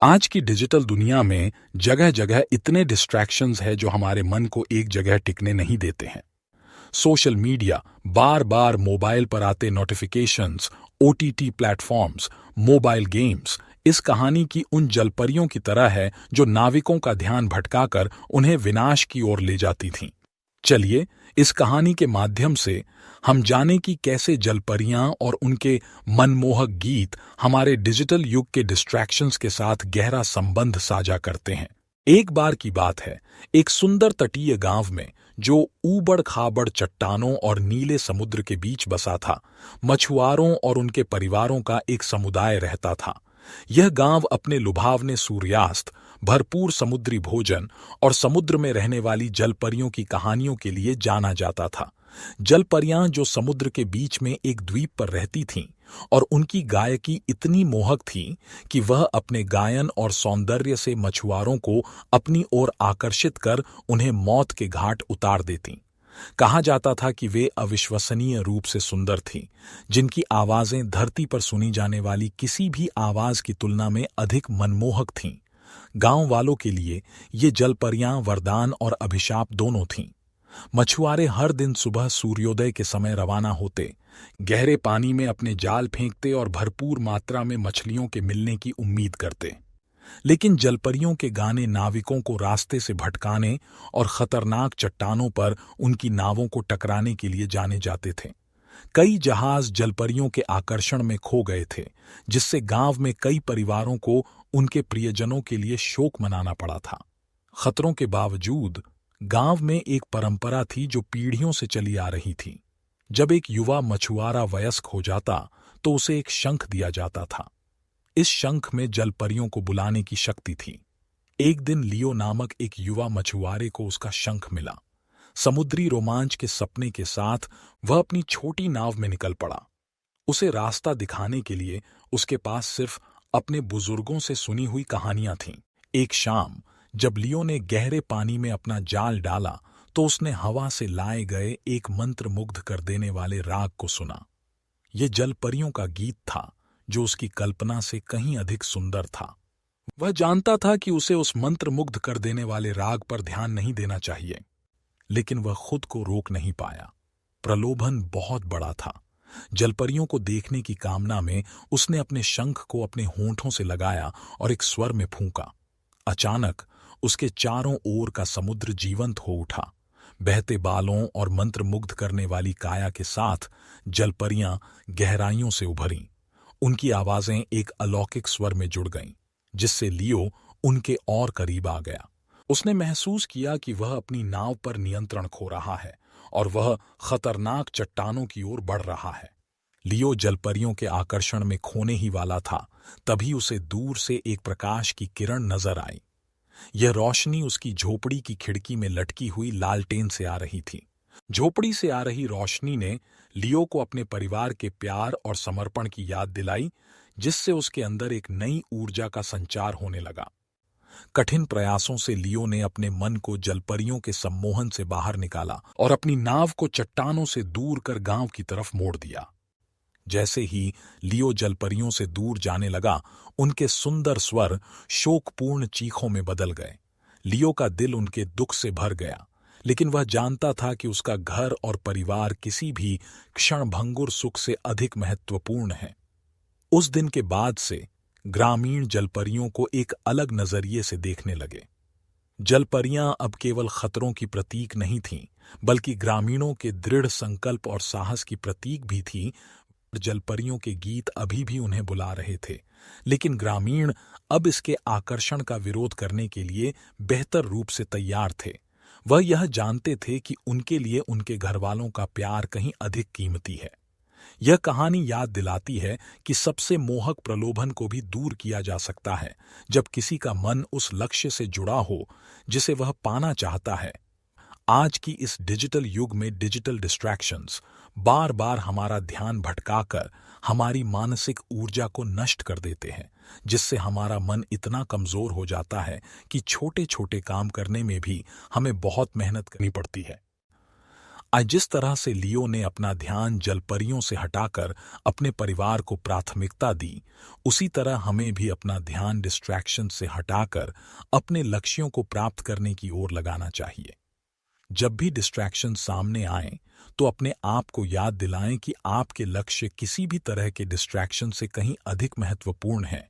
आज की डिजिटल दुनिया में जगह जगह इतने डिस्ट्रैक्शंस है जो हमारे मन को एक जगह टिकने नहीं देते हैं। सोशल मीडिया, बार बार मोबाइल पर आते notifications, OTT platforms, mobile games इस कहानी की उन जलपरियों की तरह है जो नाविकों का ध्यान भटकाकर उन्हें विनाश की ओर ले जाती थीं। चलिए इस कहानी के माध्यम से हम जानें कि कैसे जलपरियां और उनके मनमोहक गीत हमारे डिजिटल युग के डिस्ट्रैक्शंस के साथ गहरा संबंध साझा करते हैं। एक बार की बात है, एक सुंदर तटीय गांव में जो ऊबड़ खाबड़ चट्टानों और नीले समुद्र के बीच बसा था, मछुआरों और उनके परिवारों का एक समुदाय रहता था। यह गांव अपने लुभावने सूर्यास्त, भरपूर समुद्री भोजन और समुद्र में रहने वाली जलपरियों की कहानियों के लिए जाना जाता था। जलपरियां जो समुद्र के बीच में एक द्वीप पर रहती थीं और उनकी गायकी इतनी मोहक थी कि वह अपने गायन और सौंदर्य से मछुआरों को अपनी ओर आकर्षित कर उन्हें मौत के घाट उतार देतीं। कहा जाता था कि वे अविश्वसनीय रूप से सुंदर थीं, जिनकी आवाजें धरती पर सुनी जाने वाली किसी भी आवाज की तुलना में अधिक मनमोहक थीं। गांव वालों के लिए ये जलपरियां वरदान और अभिशाप दोनों थीं। मछुआरे हर दिन सुबह सूर्योदय के समय रवाना होते, गहरे पानी में अपने जाल फेंकते और भरपूर मात्रा में मछलियों के मिलने की उम्मीद करते। लेकिन जलपरियों के गाने नाविकों को रास्ते से भटकाने और खतरनाक चट्टानों पर उनकी नावों को टकराने के लिए जाने जाते थे। कई जहाज जलपरियों के आकर्षण में खो गए थे, जिससे गांव में कई परिवारों को उनके प्रियजनों के लिए शोक मनाना पड़ा था। खतरों के बावजूद गांव में एक परंपरा थी जो पीढ़ियों से चली आ रही थी। जब एक युवा मछुआरा वयस्क हो जाता तो उसे एक शंख दिया जाता था। इस शंख में जलपरियों को बुलाने की शक्ति थी। एक दिन लियो नामक एक युवा मछुआरे को उसका शंख मिला। समुद्री रोमांच के सपने के साथ वह अपनी छोटी नाव में निकल पड़ा। उसे रास्ता दिखाने के लिए उसके पास सिर्फ अपने बुजुर्गों से सुनी हुई कहानियां थीं। एक शाम जब लियो ने गहरे पानी में अपना जाल डाला तो उसने हवा से लाए गए एक मंत्र मुग्ध कर देने वाले राग को सुना। यह जलपरियों का गीत था जो उसकी कल्पना से कहीं अधिक सुंदर था। वह जानता था कि उसे उस मंत्र मुग्ध कर देने वाले राग पर ध्यान नहीं देना चाहिए, लेकिन वह खुद को रोक नहीं पाया। प्रलोभन बहुत बड़ा था। जलपरियों को देखने की कामना में उसने अपने शंख को अपने होंठों से लगाया और एक स्वर में फूंका। अचानक उसके चारों ओर का समुद्र जीवंत हो उठा। बहते बालों और मंत्र मुग्ध करने वाली काया के साथ जलपरियां गहराइयों से उभरीं। उनकी आवाजें एक अलौकिक स्वर में जुड़ गईं, जिससे लियो उनके और करीब आ गया। उसने महसूस किया कि वह अपनी नाव पर नियंत्रण खो रहा है और वह खतरनाक चट्टानों की ओर बढ़ रहा है। लियो जलपरियों के आकर्षण में खोने ही वाला था, तभी उसे दूर से एक प्रकाश की किरण नजर आई। यह रोशनी उसकी झोपड़ी की खिड़की में लटकी हुई लालटेन से आ रही थी। झोपड़ी से आ रही रोशनी ने लियो को अपने परिवार के प्यार और समर्पण की याद दिलाई, जिससे उसके अंदर एक नई ऊर्जा का संचार होने लगा। कठिन प्रयासों से लियो ने अपने मन को जलपरियों के सम्मोहन से बाहर निकाला और अपनी नाव को चट्टानों से दूर कर गांव की तरफ मोड़ दिया। जैसे ही लियो जलपरियों से दूर जाने लगा, उनके सुंदर स्वर शोकपूर्ण चीखों में बदल गए। लियो का दिल उनके दुख से भर गया, लेकिन वह जानता था कि उसका घर और परिवार किसी भी क्षणभंगुर सुख से अधिक महत्वपूर्ण है। उस दिन के बाद से ग्रामीण जलपरियों को एक अलग नजरिए से देखने लगे। जलपरियां अब केवल खतरों की प्रतीक नहीं थीं, बल्कि ग्रामीणों के दृढ़ संकल्प और साहस की प्रतीक भी थीं। जलपरियों के गीत अभी भी उन्हें बुला रहे थे, लेकिन ग्रामीण अब इसके आकर्षण का विरोध करने के लिए बेहतर रूप से तैयार थे। वह यह जानते थे कि उनके लिए उनके घरवालों का प्यार कहीं अधिक कीमती है। यह कहानी याद दिलाती है कि सबसे मोहक प्रलोभन को भी दूर किया जा सकता है जब किसी का मन उस लक्ष्य से जुड़ा हो जिसे वह पाना चाहता है। आज की इस डिजिटल युग में डिजिटल डिस्ट्रैक्शंस बार बार हमारा ध्यान भटकाकर हमारी मानसिक ऊर्जा को नष्ट कर देते हैं, जिससे हमारा मन इतना कमजोर हो जाता है कि छोटे छोटे काम करने में भी हमें बहुत मेहनत करनी पड़ती है। आज जिस तरह से लियो ने अपना ध्यान जलपरियों से हटाकर अपने परिवार को प्राथमिकता दी, उसी तरह हमें भी अपना ध्यान डिस्ट्रैक्शन से हटाकर अपने लक्ष्यों को प्राप्त करने की ओर लगाना चाहिए। जब भी डिस्ट्रैक्शन सामने आए तो अपने आप को याद दिलाएं कि आपके लक्ष्य किसी भी तरह के डिस्ट्रैक्शन से कहीं अधिक महत्वपूर्ण हैं।